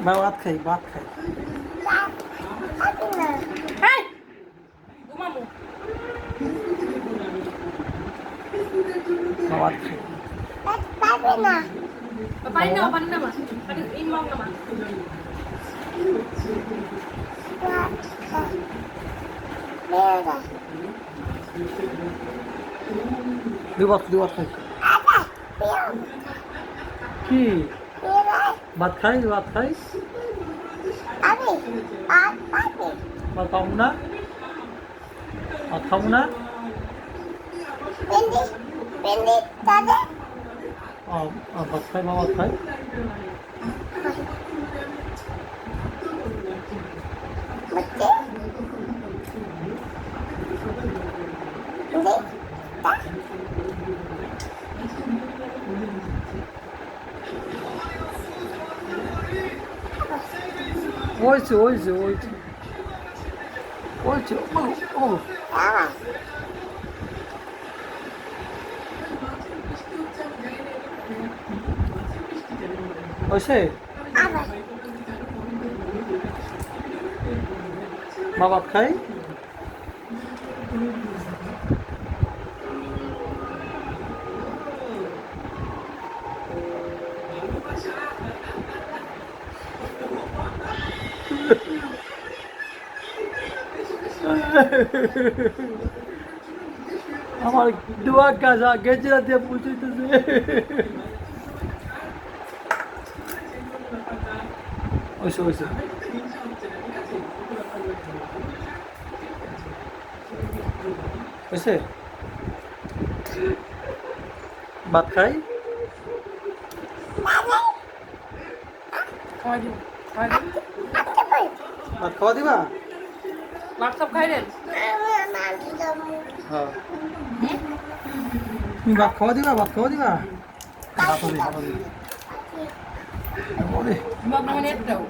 ভাত খাই ভাত খাই। এই ঘুমামু ভাত খাই। পানি নাও পানি নামা পানি ইমাম নামা দুই ভাত খাই। কি ভাত খাই ভাত খাই? ভাত খাবো না, ভাত খাবো না। ভাত খাই ভাত খাই। ওইছে ওইছে ওইছে ওইছে ও ওইছে ভাত খাই। আমার দোয়া গাছা গেছিলা দিয়ে পুষিতেছে। ওইসে ওইসে ওইসে ভাত খাই। খাওয়া দিব ভাত খাওয়া দিবা? ভাত সব খাই দেন হ্যাঁ তুমি ভাত খাওয়া দিবা? ভাত খাওয়া দিবা? ভাত হবে ভাত হবে। ওরে ইমাম নামা নেট দাও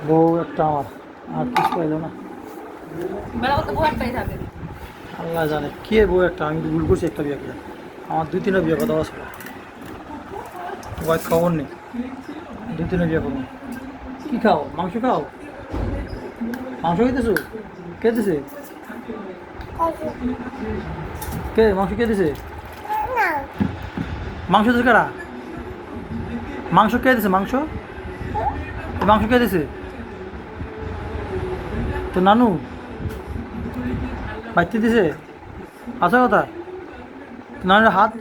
বউ একটা আমার আর কিছু পাইল না। বেলা কত বউ একটাই থাকে আল্লাহ জানে কে বউ একটা, আমি তো ভুল করছি একটা বিয়ে করে। আমার দুই তিনটা বিয়ে কথা ছিল, ভাই খবর নেই। দুই তিনটা বিয়ে করবো। কি খাও? মাংস খাও? মাংস খেতেছো? কে দিছে? কে মাংস কে দিছে? মাংস দিছে কারা? মাংস কে দিছে? মাংস মাংস কে দিছে? তো নানু বাচ্চা দিছে? আসা কথা নানুর হাত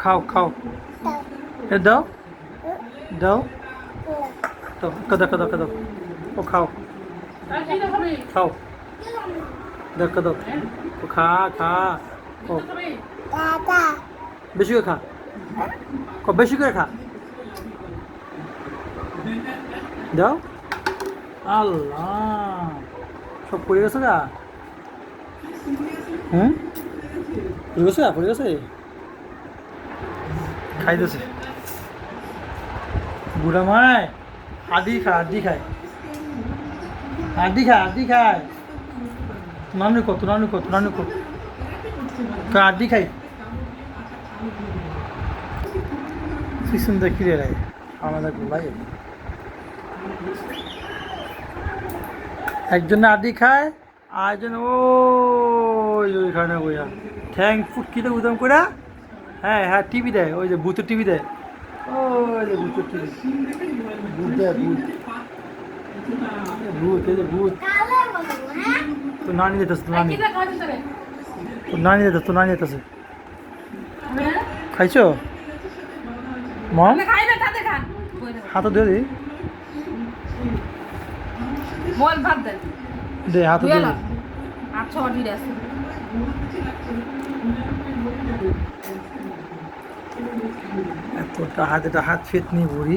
খাও খাও এ দাও দাও তো দেখো দেখো দেখো ও খাও খাও দেখো দাও ও খা খা ও বেশি করে খা বেশি করে খা দাও। আল্লাহ সব পড়ে গেছে গা। পড়ে গেছে পড়ে গেছে খাইতেছে বুড়া মায়। আদি খায় আদি খায় আদি খায় আদি খায়। নানু কত নানু কত নানু কত আদি খাই কি সুন্দর কিরে রে আমাদের ভাই। একজনে আদি খায় আর একজন ওইখানে বইয়া ঠ্যাং ফুটকিতে উদম করে। হ্যাঁ হ্যাঁ টিভি দেয়, ওই যে ভূতের টিভি দেয়, ওই যে ভূতের টিভি ভূত দেয় ভূত ভূত এই যে ভূত। তো নানি যেতেছে তো নানি তো নানি যেতেছে তো নানি যেতেছে। খাইছো মম? হাতে দিয়ে দি মোবাইল ভাত দেন দে হাতে দিয়ে দি। আচ্ছা অডিট আছে এতটা হাত ফেতনি বুড়ি।